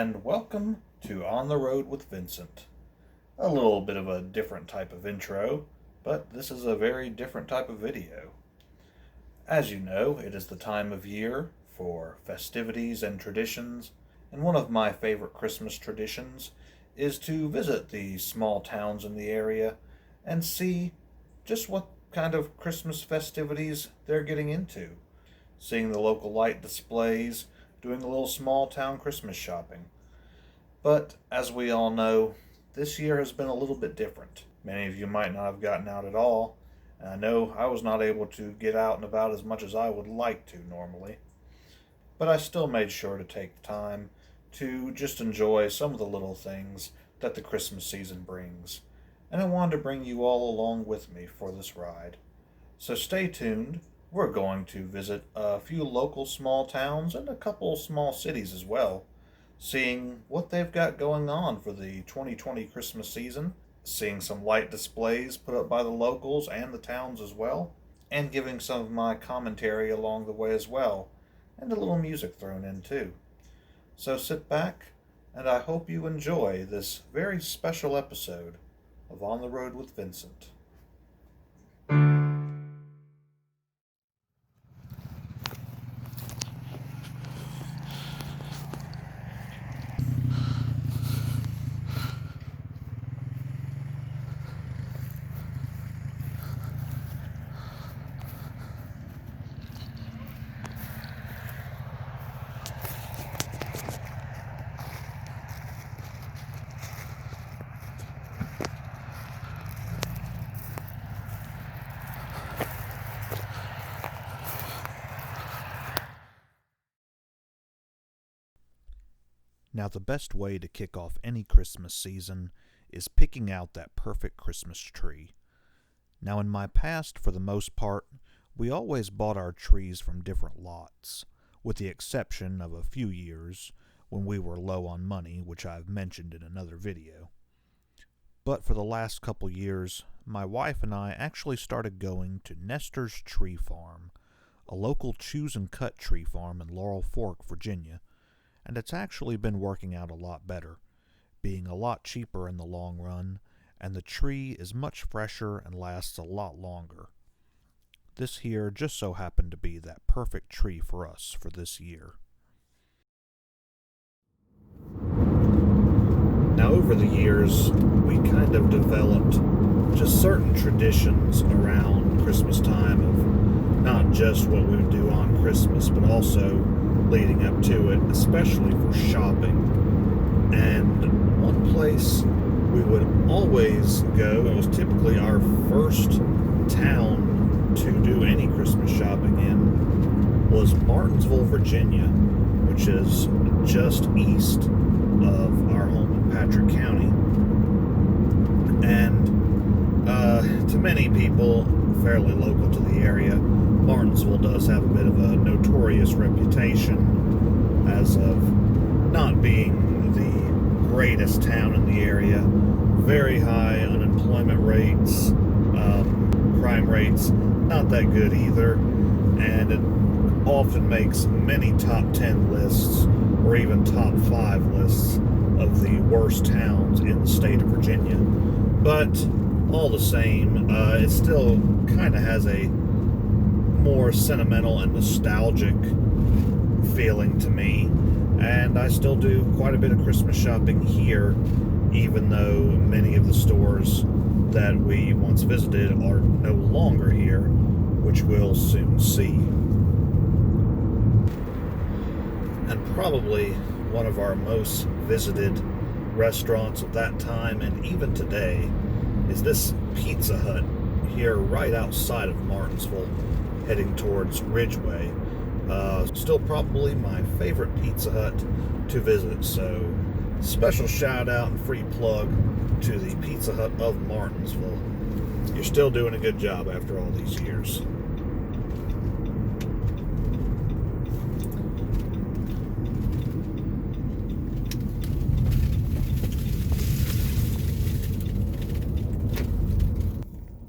and welcome to On the Road with Vincent. A little bit of a different type of intro, but this is a very different type of video. As you know, it is the time of year for festivities and traditions, and one of my favorite Christmas traditions is to visit the small towns in the area and see just what kind of Christmas festivities they're getting into. Seeing the local light displays, doing a little small town Christmas shopping. But as we all know, this year has been a little bit different. Many of you might not have gotten out at all, and I know I was not able to get out and about as much as I would like to normally. But I still made sure to take the time to just enjoy some of the little things that the Christmas season brings. And I wanted to bring you all along with me for this ride. So stay tuned. We're going to visit a few local small towns and a couple small cities as well, seeing what they've got going on for the 2020 Christmas season, seeing some light displays put up by the locals and the towns as well, and giving some of my commentary along the way as well, and a little music thrown in too. So sit back, and I hope you enjoy this very special episode of On the Road with Vincent. Now, the best way to kick off any Christmas season is picking out that perfect Christmas tree. Now, in my past, for the most part, we always bought our trees from different lots, with the exception of a few years when we were low on money, which I've mentioned in another video. But for the last couple years, my wife and I actually started going to Nestor's Tree Farm, a local choose and cut tree farm in Laurel Fork, Virginia, and it's actually been working out a lot better, being a lot cheaper in the long run, and the tree is much fresher and lasts a lot longer. This here just so happened to be that perfect tree for us for this year. Now, over the years, we kind of developed just certain traditions around Christmas time of not just what we would do on Christmas, but also leading up to it, especially for shopping. And one place we would always go, it was typically our first town to do any Christmas shopping in, was Martinsville, Virginia, which is just east of our home in Patrick County. And to many people fairly local to the area, Martinsville does have a bit of a notorious reputation as of not being the greatest town in the area. Very high unemployment rates, crime rates, not that good either, and it often makes many top 10 lists or even top 5 lists of the worst towns in the state of Virginia. But all the same, it still kind of has a more sentimental and nostalgic feeling to me, and I still do quite a bit of Christmas shopping here, even though many of the stores that we once visited are no longer here, which we'll soon see. And probably one of our most visited restaurants of that time and even today is this Pizza Hut here right outside of Martinsville, heading towards Ridgeway. Still probably my favorite Pizza Hut to visit, so special shout out and free plug to the Pizza Hut of Martinsville. You're still doing a good job after all these years.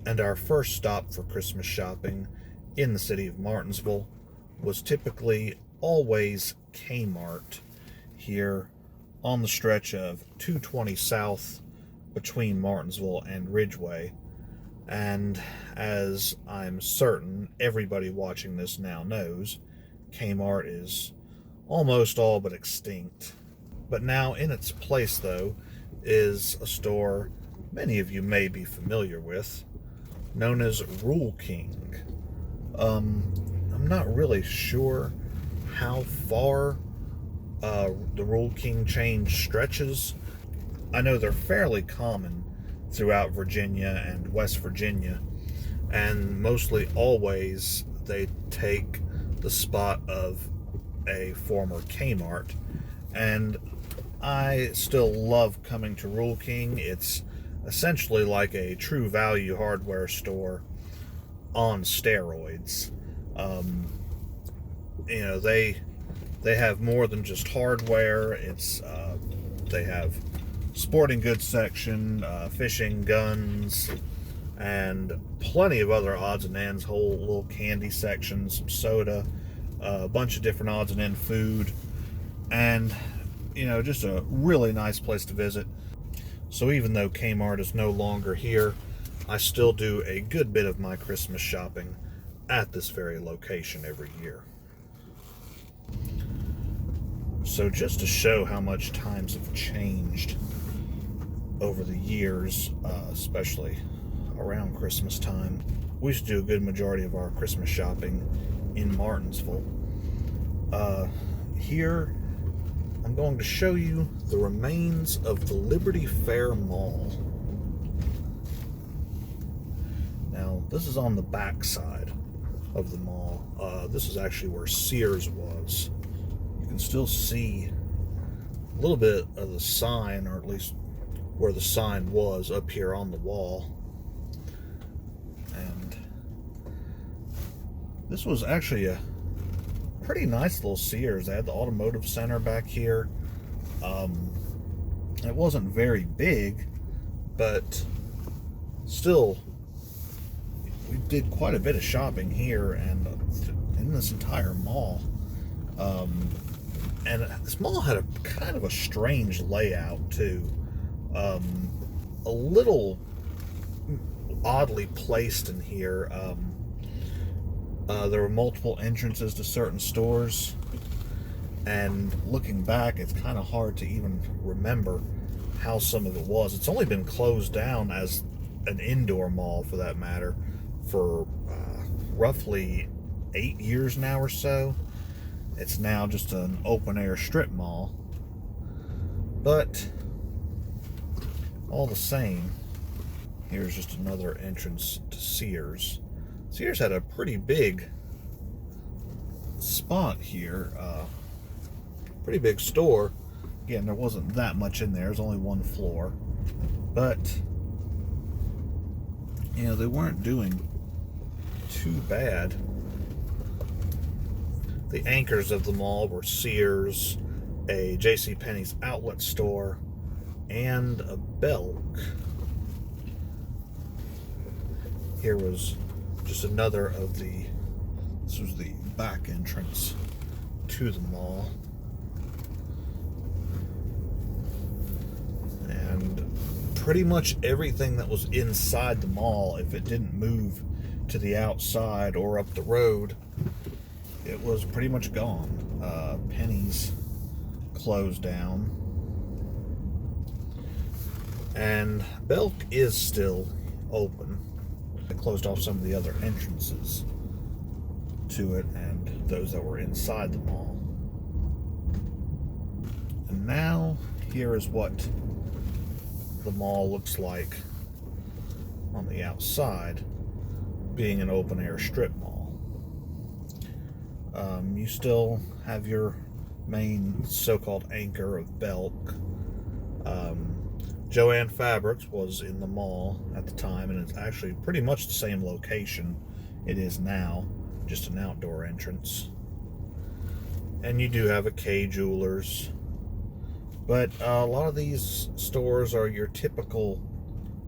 And our first stop for Christmas shopping in the city of Martinsville was typically always Kmart here on the stretch of 220 South between Martinsville and Ridgeway. And as I'm certain everybody watching this now knows, Kmart is almost all but extinct. But now in its place, though, is a store many of you may be familiar with, known as Rule King. I'm not really sure how far the Rule King chain stretches. I know they're fairly common throughout Virginia and West Virginia, and mostly always they take the spot of a former Kmart. And I still love coming to Rule King. It's essentially like a True Value hardware store on steroids. They have more than just hardware. They have sporting goods section, fishing, guns, and plenty of other odds and ends, whole little candy section, some soda, a bunch of different odds and end food, and just a really nice place to visit. So even though Kmart is no longer here, I still do a good bit of my Christmas shopping at this very location every year. So just to show how much times have changed over the years, especially around Christmas time, we used to do a good majority of our Christmas shopping in Martinsville. Here, I'm going to show you the remains of the Liberty Fair Mall. Now, this is on the back side of the mall. This is actually where Sears was. You can still see a little bit of the sign, or at least where the sign was, up here on the wall. And this was actually a pretty nice little Sears. They had the automotive center back here. It wasn't very big, but still, we did quite a bit of shopping here and in this entire mall. And this mall had a kind of a strange layout too. A little oddly placed in here. There were multiple entrances to certain stores, and looking back, it's kind of hard to even remember how some of it was. It's only been closed down as an indoor mall, for that matter, for roughly 8 years now or so. It's now just an open-air strip mall. But all the same, here's just another entrance to Sears. Sears had a pretty big spot here, pretty big store. Again, there wasn't that much in there. There's only one floor, but they weren't doing too bad. The anchors of the mall were Sears, a JCPenney's outlet store, and a Belk. Here was just another of this was the back entrance to the mall. And pretty much everything that was inside the mall, if it didn't move to the outside or up the road, it was pretty much gone. Penny's closed down. And Belk is still open. They closed off some of the other entrances to it and those that were inside the mall. And now, here is what the mall looks like on the outside, being an open-air strip mall. You still have your main so-called anchor of Belk. Joann Fabrics was in the mall at the time, and it's actually pretty much the same location it is now, just an outdoor entrance. And you do have a K Jewelers, but a lot of these stores are your typical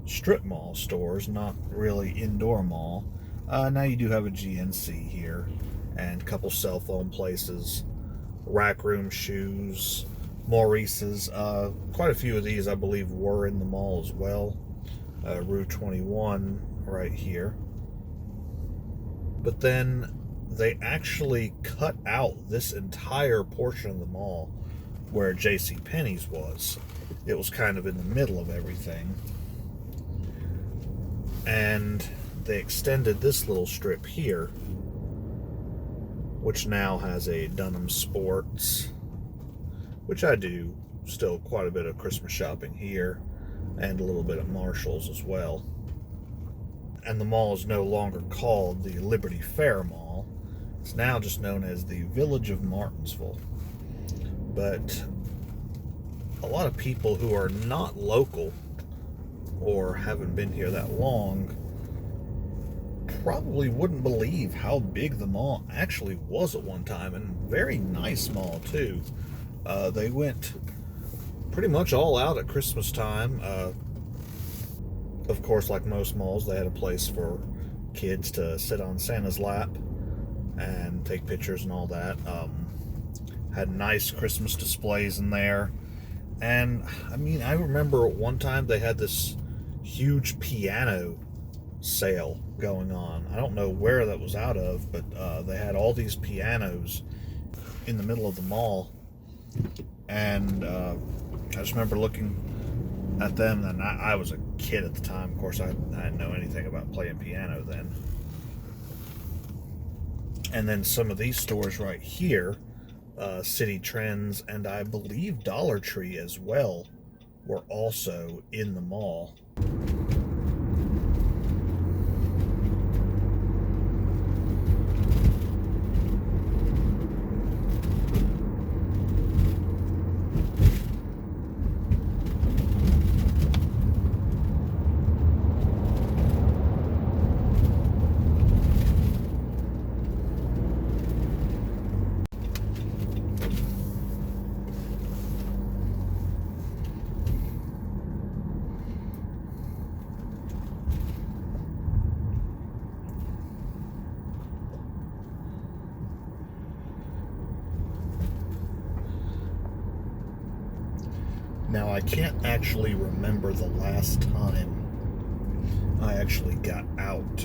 strip mall stores, not really indoor mall. Now you do have a GNC here, and a couple cell phone places, Rack Room Shoes, Maurice's. Quite a few of these, I believe, were in the mall as well. Route 21 right here. But then they actually cut out this entire portion of the mall where JCPenney's was. It was kind of in the middle of everything. And they extended this little strip here, which now has a Dunham Sports, which I do still quite a bit of Christmas shopping here, and a little bit at Marshall's as well. And the mall is no longer called the Liberty Fair Mall. It's now just known as the Village of Martinsville. But a lot of people who are not local or haven't been here that long probably wouldn't believe how big the mall actually was at one time, and very nice mall too. They went pretty much all out at Christmas time. Of course, like most malls, they had a place for kids to sit on Santa's lap and take pictures and all that. Had nice Christmas displays in there. And, I mean, I remember at one time they had this huge piano sale going on. I don't know where that was out of, but they had all these pianos in the middle of the mall. And I just remember looking at them, and I was a kid at the time. Of course, I didn't know anything about playing piano then. And then some of these stores right here, City Trends, and I believe Dollar Tree as well, were also in the mall. Now, I can't actually remember the last time I actually got out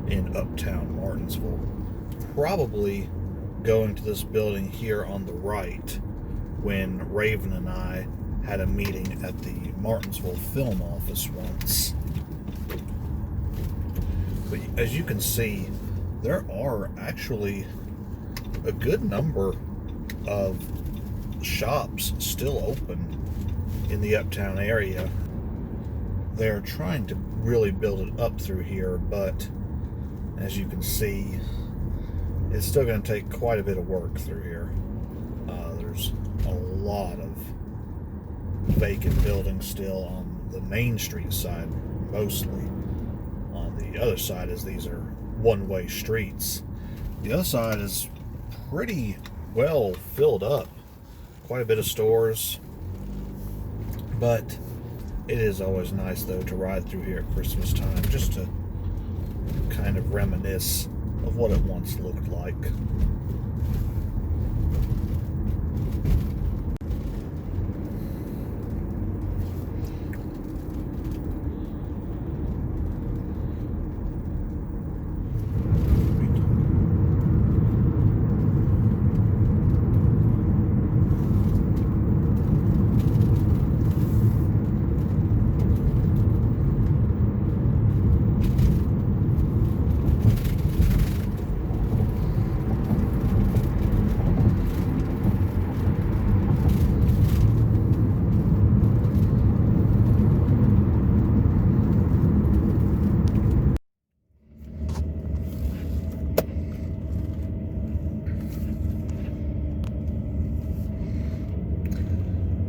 in Uptown Martinsville. Probably going to this building here on the right when Raven and I had a meeting at the Martinsville Film Office once. But as you can see, there are actually a good number of shops still open in the Uptown area. They're trying to really build it up through here, but as you can see, it's still going to take quite a bit of work through here. There's a lot of vacant buildings still on the Main Street side, mostly. On the other side, as these are one-way streets, the other side is pretty well filled up. Quite a bit of stores. But it is always nice, though, to ride through here at Christmas time, just to kind of reminisce of what it once looked like.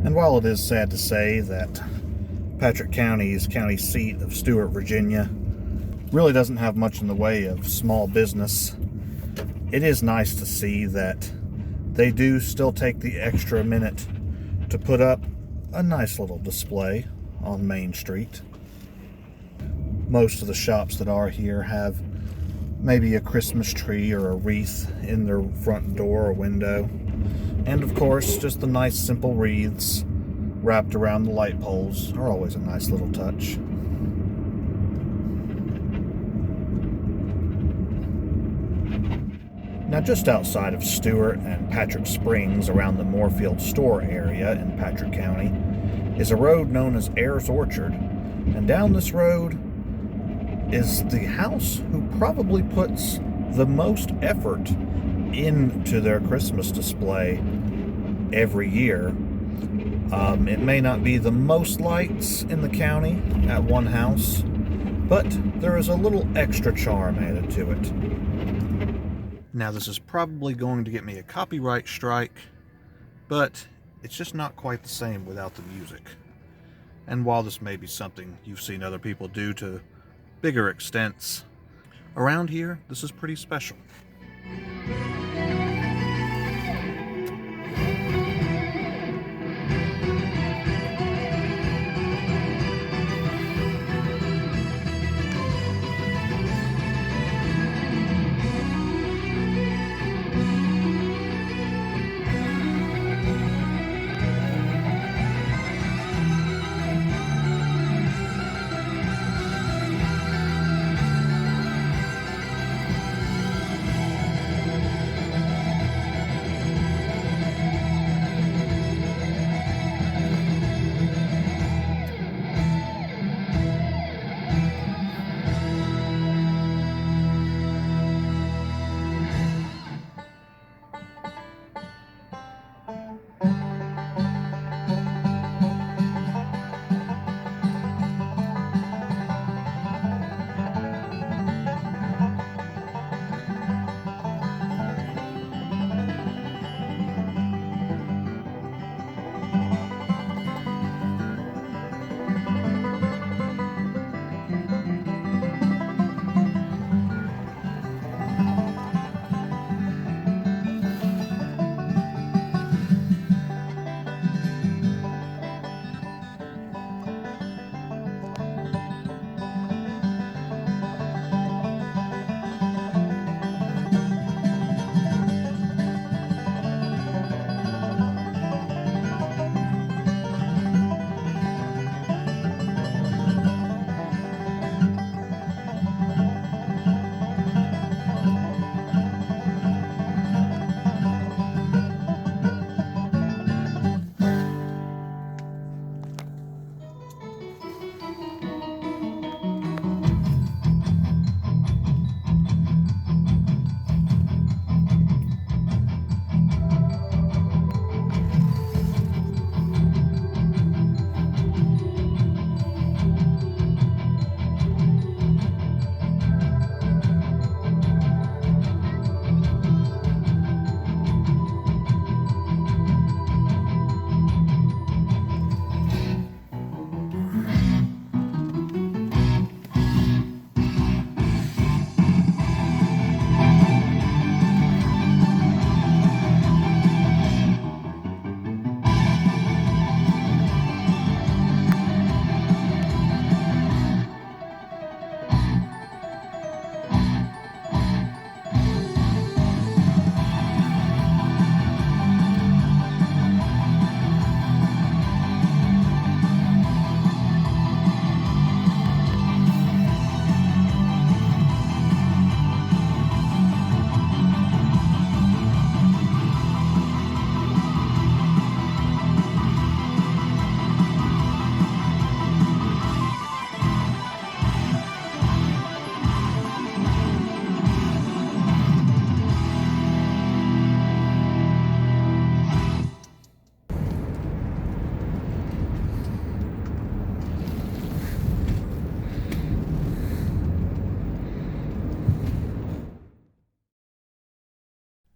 And while it is sad to say that Patrick County's county seat of Stuart, Virginia, really doesn't have much in the way of small business, it is nice to see that they do still take the extra minute to put up a nice little display on Main Street. Most of the shops that are here have maybe a Christmas tree or a wreath in their front door or window. And of course, just the nice simple wreaths wrapped around the light poles are always a nice little touch. Now, just outside of Stewart and Patrick Springs, around the Moorfield Store area in Patrick County, is a road known as Ayers Orchard. And down this road is the house who probably puts the most effort into their Christmas display every year. It may not be the most lights in the county at one house, but there is a little extra charm added to it. Now, this is probably going to get me a copyright strike, but it's just not quite the same without the music. And while this may be something you've seen other people do to bigger extents, around here, this is pretty special.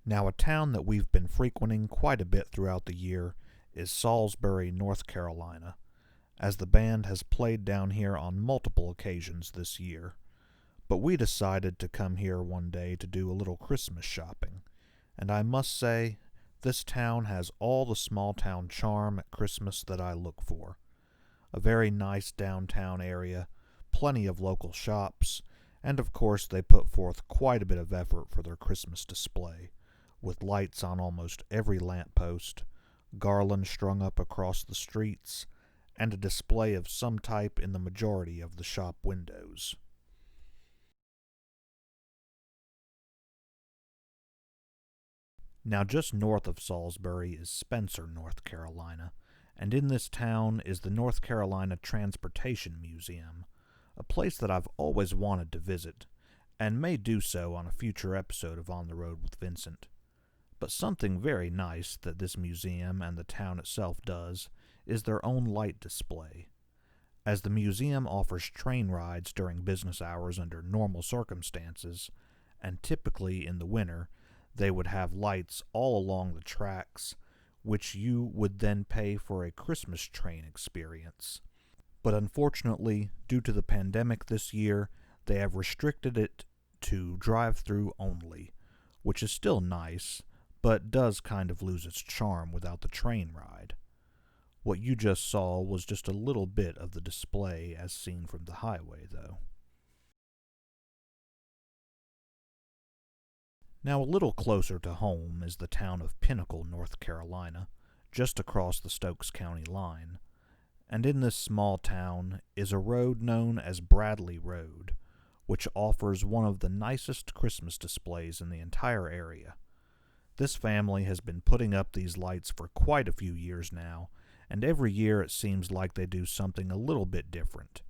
Now, a town that we've been frequenting quite a bit throughout the year is Salisbury, North Carolina, as the band has played down here on multiple occasions this year. But we decided to come here one day to do a little Christmas shopping, and I must say, this town has all the small town charm at Christmas that I look for. A very nice downtown area, plenty of local shops, and of course they put forth quite a bit of effort for their Christmas display, with lights on almost every lamppost, garlands strung up across the streets, and a display of some type in the majority of the shop windows. Now, just north of Salisbury is Spencer, North Carolina, and in this town is the North Carolina Transportation Museum, a place that I've always wanted to visit, and may do so on a future episode of On the Road with Vincent. But something very nice that this museum and the town itself does is their own light display. As the museum offers train rides during business hours under normal circumstances, and typically in the winter, they would have lights all along the tracks, which you would then pay for a Christmas train experience. But unfortunately, due to the pandemic this year, they have restricted it to drive-through only, which is still nice, but does kind of lose its charm without the train ride. What you just saw was just a little bit of the display as seen from the highway, though. Now, a little closer to home is the town of Pinnacle, North Carolina, just across the Stokes County line. And in this small town is a road known as Bradley Road, which offers one of the nicest Christmas displays in the entire area. This family has been putting up these lights for quite a few years now, and every year it seems like they do something a little bit different.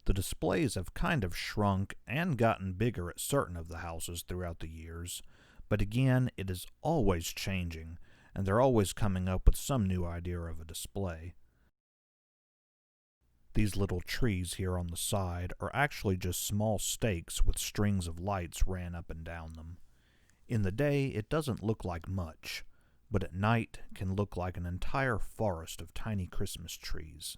The displays have kind of shrunk and gotten bigger at certain of the houses throughout the years, but again, it is always changing, and they're always coming up with some new idea of a display. These little trees here on the side are actually just small stakes with strings of lights ran up and down them. In the day, it doesn't look like much, but at night can look like an entire forest of tiny Christmas trees.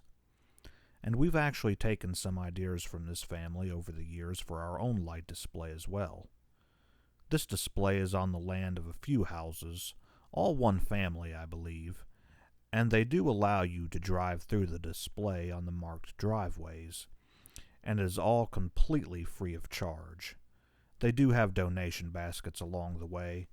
And we've actually taken some ideas from this family over the years for our own light display as well. This display is on the land of a few houses, all one family, I believe, and they do allow you to drive through the display on the marked driveways, and it is all completely free of charge. They do have donation baskets along the way,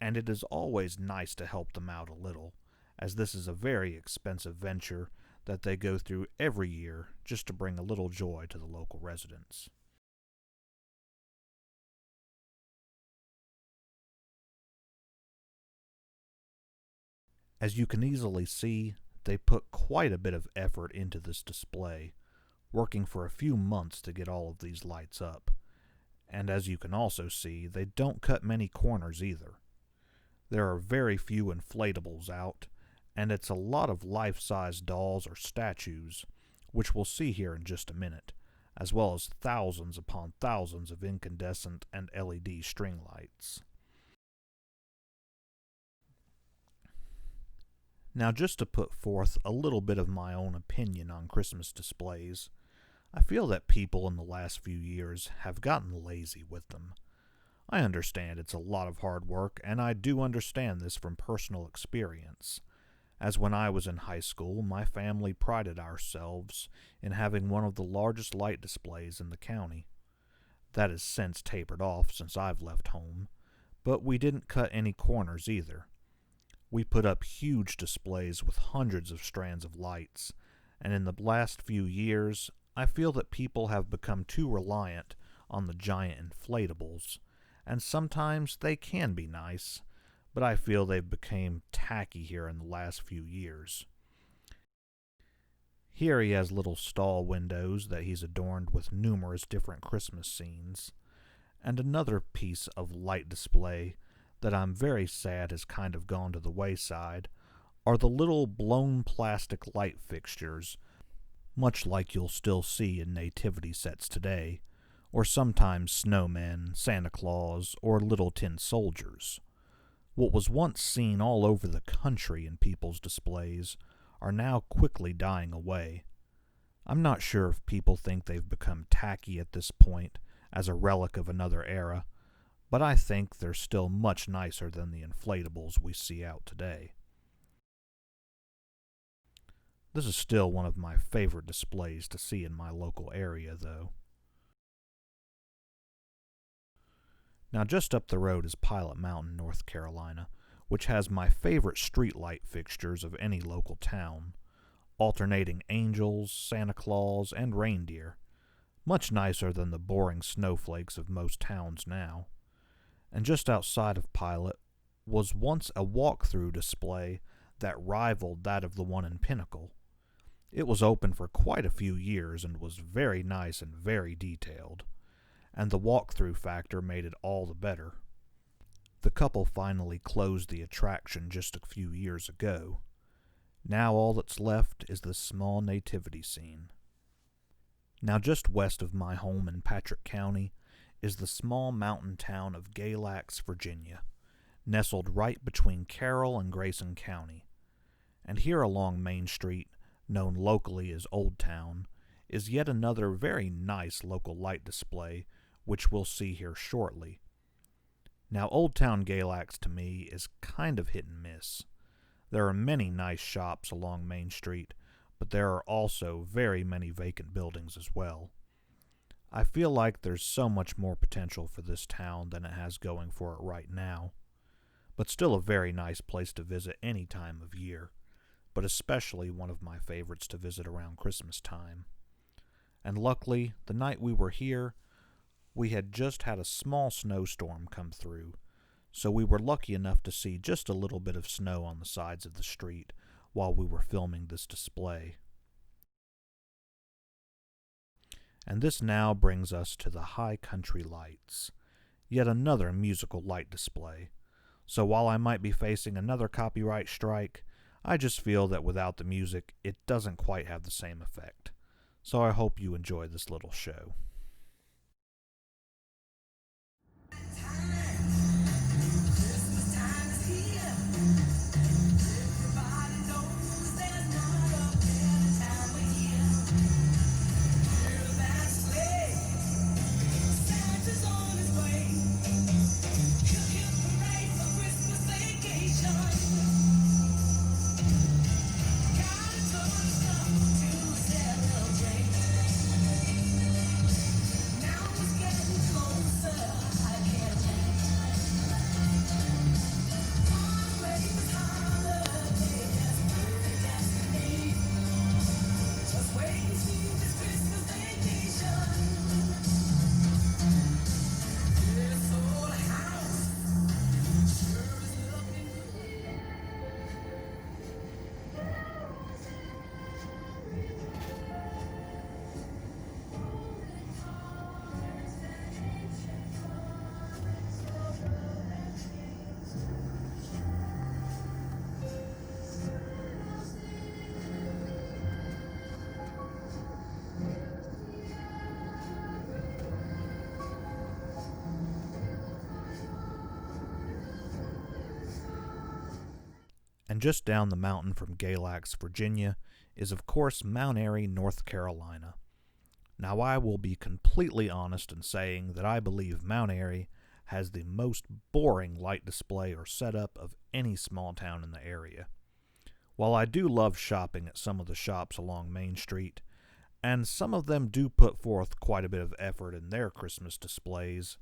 and it is always nice to help them out a little, as this is a very expensive venture that they go through every year just to bring a little joy to the local residents. As you can easily see, they put quite a bit of effort into this display, working for a few months to get all of these lights up. And as you can also see, they don't cut many corners either. There are very few inflatables out, and it's a lot of life-size dolls or statues, which we'll see here in just a minute, as well as thousands upon thousands of incandescent and LED string lights. Now, just to put forth a little bit of my own opinion on Christmas displays, I feel that people in the last few years have gotten lazy with them. I understand it's a lot of hard work, and I do understand this from personal experience, as when I was in high school, my family prided ourselves in having one of the largest light displays in the county. That has since tapered off since I've left home, but we didn't cut any corners either. We put up huge displays with hundreds of strands of lights, and in the last few years, I feel that people have become too reliant on the giant inflatables, and sometimes they can be nice, but I feel they've become tacky here in the last few years. Here he has little stall windows that he's adorned with numerous different Christmas scenes, and another piece of light display that I'm very sad has kind of gone to the wayside are the little blown plastic light fixtures, much like you'll still see in nativity sets today, or sometimes snowmen, Santa Claus, or little tin soldiers. What was once seen all over the country in people's displays are now quickly dying away. I'm not sure if people think they've become tacky at this point as a relic of another era, but I think they're still much nicer than the inflatables we see out today. This is still one of my favorite displays to see in my local area, though. Now just up the road is Pilot Mountain, North Carolina, which has my favorite streetlight fixtures of any local town, alternating angels, Santa Claus, and reindeer, much nicer than the boring snowflakes of most towns now. And just outside of Pilot was once a walk-through display that rivaled that of the one in Pinnacle. It was open for quite a few years and was very nice and very detailed, and the walk-through factor made it all the better. The couple finally closed the attraction just a few years ago. Now all that's left is the small nativity scene. Now just west of my home in Patrick County is the small mountain town of Galax, Virginia, nestled right between Carroll and Grayson County. And here along Main Street, known locally as Old Town, is yet another very nice local light display, which we'll see here shortly. Now Old Town Galax to me is kind of hit and miss. There are many nice shops along Main Street, but there are also very many vacant buildings as well. I feel like there's so much more potential for this town than it has going for it right now, but still a very nice place to visit any time of year, but especially one of my favorites to visit around Christmas time. And luckily, the night we were here, we had just had a small snowstorm come through, so we were lucky enough to see just a little bit of snow on the sides of the street while we were filming this display. And this now brings us to the High Country Lights, yet another musical light display. So while I might be facing another copyright strike, I just feel that without the music, it doesn't quite have the same effect. So I hope you enjoy this little show. And just down the mountain from Galax, Virginia, is of course Mount Airy, North Carolina. Now I will be completely honest in saying that I believe Mount Airy has the most boring light display or setup of any small town in the area. While I do love shopping at some of the shops along Main Street, and some of them do put forth quite a bit of effort in their Christmas displays,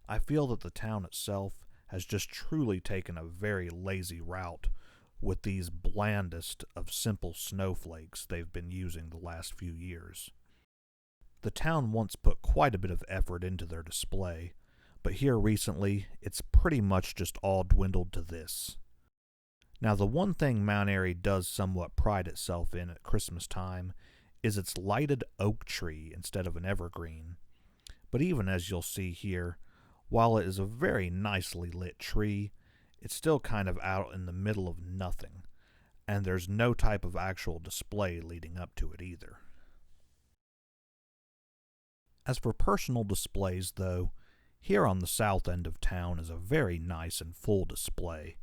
I feel that the town itself has just truly taken a very lazy route with these blandest of simple snowflakes they've been using the last few years. The town once put quite a bit of effort into their display, but here recently it's pretty much just all dwindled to this. Now the one thing Mount Airy does somewhat pride itself in at Christmas time is its lighted oak tree instead of an evergreen. But even as you'll see here, while it is a very nicely lit tree, it's still kind of out in the middle of nothing, and there's no type of actual display leading up to it either. As for personal displays, though, here on the south end of town is a very nice and full display,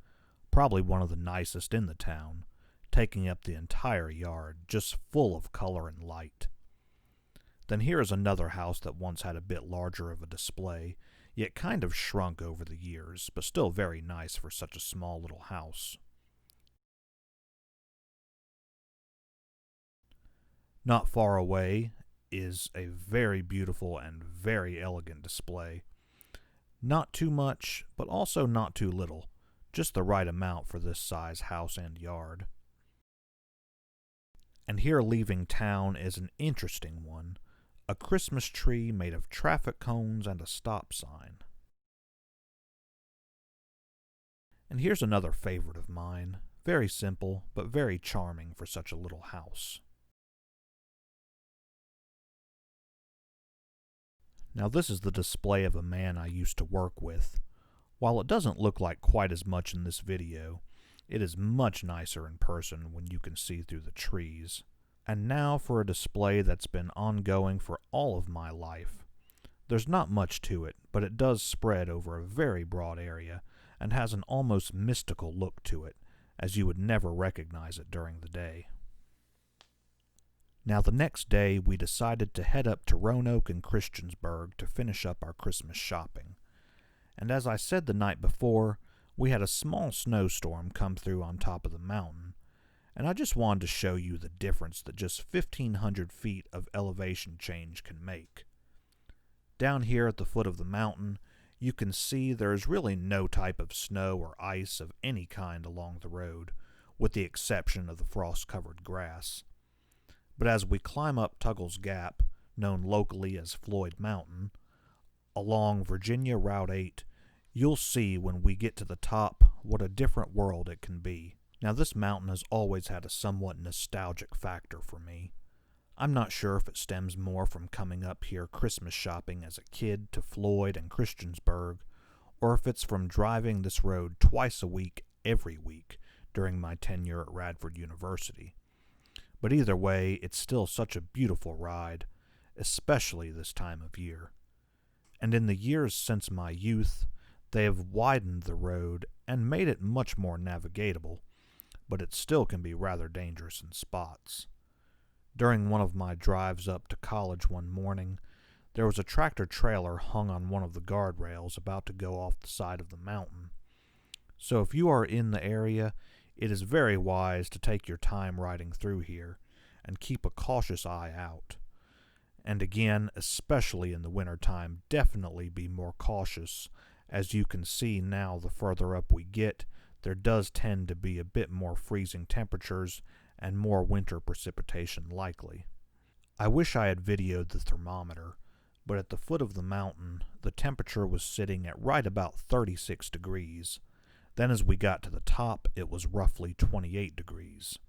probably one of the nicest in the town, taking up the entire yard, just full of color and light. Then here is another house that once had a bit larger of a display, yet kind of shrunk over the years, but still very nice for such a small little house. Not far away is a very beautiful and very elegant display. Not too much, but also not too little, just the right amount for this size house and yard. And here leaving town is an interesting one, a Christmas tree made of traffic cones and a stop sign. And here's another favorite of mine, very simple, but very charming for such a little house. Now this is the display of a man I used to work with. While it doesn't look like quite as much in this video, it is much nicer in person when you can see through the trees. And now for a display that's been ongoing for all of my life. There's not much to it, but it does spread over a very broad area and has an almost mystical look to it, as you would never recognize it during the day. Now the next day we decided to head up to Roanoke and Christiansburg to finish up our Christmas shopping. And as I said the night before, we had a small snowstorm come through on top of the mountain, and I just wanted to show you the difference that just 1,500 feet of elevation change can make. Down here at the foot of the mountain, you can see there is really no type of snow or ice of any kind along the road, with the exception of the frost-covered grass. But as we climb up Tuggle's Gap, known locally as Floyd Mountain, along Virginia Route 8, you'll see when we get to the top what a different world it can be. Now this mountain has always had a somewhat nostalgic factor for me. I'm not sure if it stems more from coming up here Christmas shopping as a kid to Floyd and Christiansburg, or if it's from driving this road twice a week every week during my tenure at Radford University. But either way, it's still such a beautiful ride, especially this time of year. And in the years since my youth, they have widened the road and made it much more navigatable, but it still can be rather dangerous in spots. During one of my drives up to college one morning, there was a tractor-trailer hung on one of the guardrails about to go off the side of the mountain. So if you are in the area, it is very wise to take your time riding through here and keep a cautious eye out. And again, especially in the wintertime, definitely be more cautious. As you can see now, the further up we get, there does tend to be a bit more freezing temperatures and more winter precipitation likely. I wish I had videoed the thermometer, but at the foot of the mountain, the temperature was sitting at right about 36 degrees. Then as we got to the top, it was roughly 28 degrees.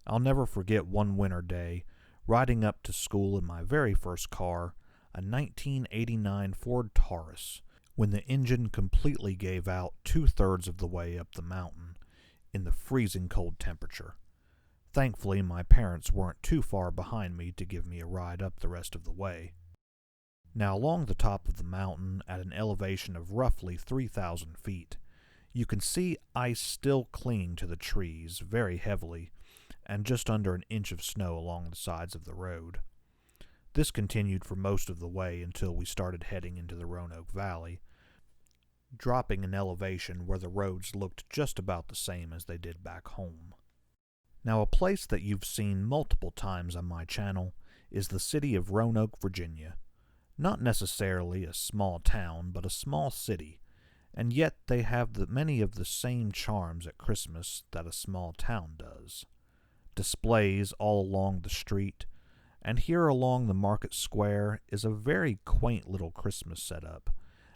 I'll never forget one winter day, riding up to school in my very first car, a 1989 Ford Taurus, when the engine completely gave out 2/3 of the way up the mountain, in the freezing cold temperature. Thankfully, my parents weren't too far behind me to give me a ride up the rest of the way. Now along the top of the mountain, at an elevation of roughly 3,000 feet, you can see ice still clinging to the trees very heavily, and just under an inch of snow along the sides of the road. This continued for most of the way until we started heading into the Roanoke Valley, dropping an elevation where the roads looked just about the same as they did back home. Now a place that you've seen multiple times on my channel is the city of Roanoke, Virginia. Not necessarily a small town, but a small city, and yet they have many of the same charms at Christmas that a small town does. Displays all along the street, and here along the market square is a very quaint little Christmas setup,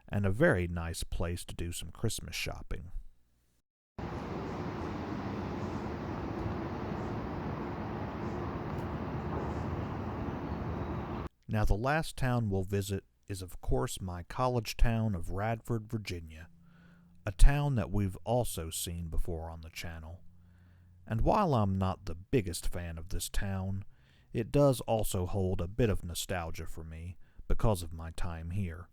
and a very nice place to do some Christmas shopping. Now the last town we'll visit is of course my college town of Radford, Virginia, a town that we've also seen before on the channel. And while I'm not the biggest fan of this town, it does also hold a bit of nostalgia for me because of my time here.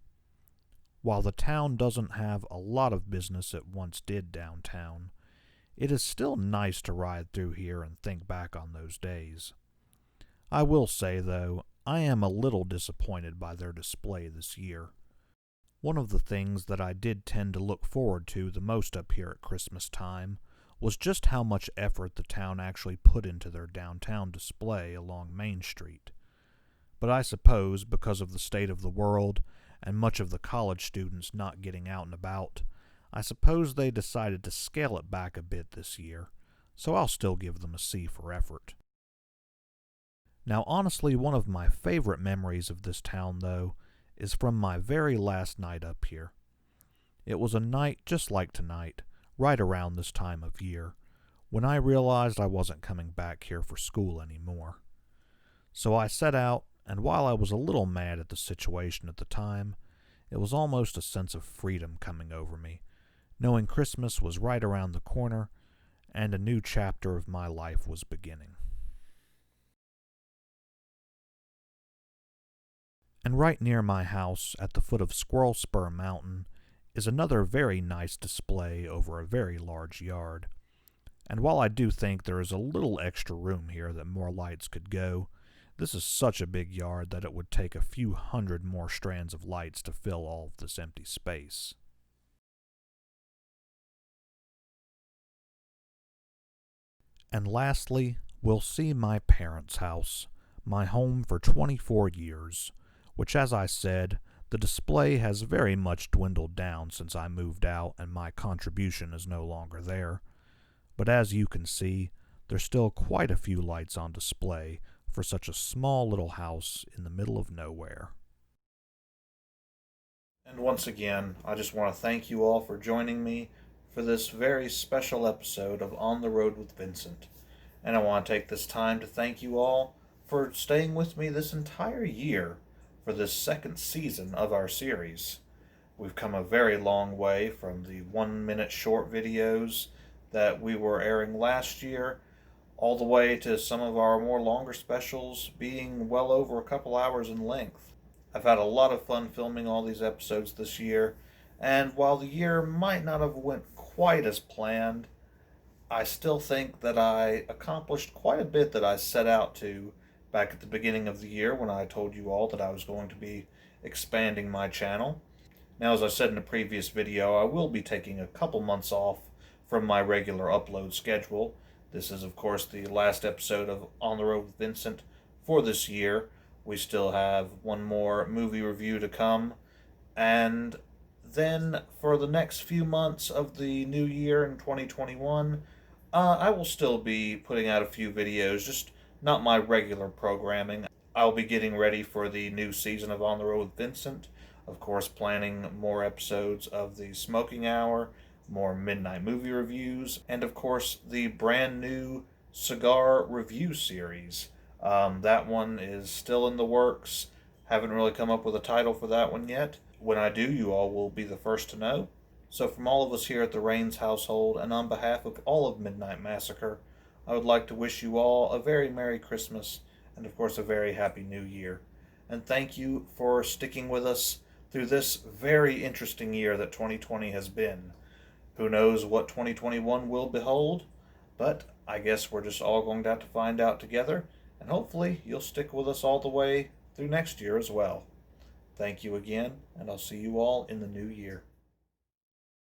While the town doesn't have a lot of business it once did downtown, it is still nice to ride through here and think back on those days. I will say, though, I am a little disappointed by their display this year. One of the things that I did tend to look forward to the most up here at Christmas time was just how much effort the town actually put into their downtown display along Main Street. But I suppose because of the state of the world and much of the college students not getting out and about, I suppose they decided to scale it back a bit this year, so I'll still give them a C for effort. Now honestly, one of my favorite memories of this town, though, is from my very last night up here. It was a night just like tonight, right around this time of year, when I realized I wasn't coming back here for school anymore. So I set out, and while I was a little mad at the situation at the time, it was almost a sense of freedom coming over me, knowing Christmas was right around the corner, and a new chapter of my life was beginning. And right near my house, at the foot of Squirrel Spur Mountain, is another very nice display over a very large yard. And while I do think there is a little extra room here that more lights could go, this is such a big yard that it would take a few hundred more strands of lights to fill all of this empty space. And lastly, we'll see my parents' house, my home for 24 years, which, as I said, the display has very much dwindled down since I moved out and my contribution is no longer there. But as you can see, there's still quite a few lights on display for such a small little house in the middle of nowhere. And once again, I just want to thank you all for joining me for this very special episode of On the Road with Vincent. And I want to take this time to thank you all for staying with me this entire year for this second season of our series. We've come a very long way from the 1-minute short videos that we were airing last year, all the way to some of our more longer specials being well over a couple hours in length. I've had a lot of fun filming all these episodes this year, and while the year might not have went quite as planned, I still think that I accomplished quite a bit that I set out to back at the beginning of the year when I told you all that I was going to be expanding my channel. Now, as I said in a previous video, I will be taking a couple months off from my regular upload schedule. This is, of course, the last episode of On the Road with Vincent for this year. We still have one more movie review to come, and then for the next few months of the new year in 2021, I will still be putting out a few videos, just not my regular programming. I'll be getting ready for the new season of On the Road with Vincent, of course planning more episodes of the Smoking Hour, more midnight movie reviews, and of course the brand new cigar review series. That one is still in the works. Haven't really come up with a title for that one yet. When I do, you all will be the first to know. So from all of us here at the Rains household, and on behalf of all of Midnite Massacre, I would like to wish you all a very Merry Christmas, and of course a very Happy New Year. And thank you for sticking with us through this very interesting year that 2020 has been. Who knows what 2021 will behold, but I guess we're just all going to have to find out together, and hopefully you'll stick with us all the way through next year as well. Thank you again, and I'll see you all in the new year.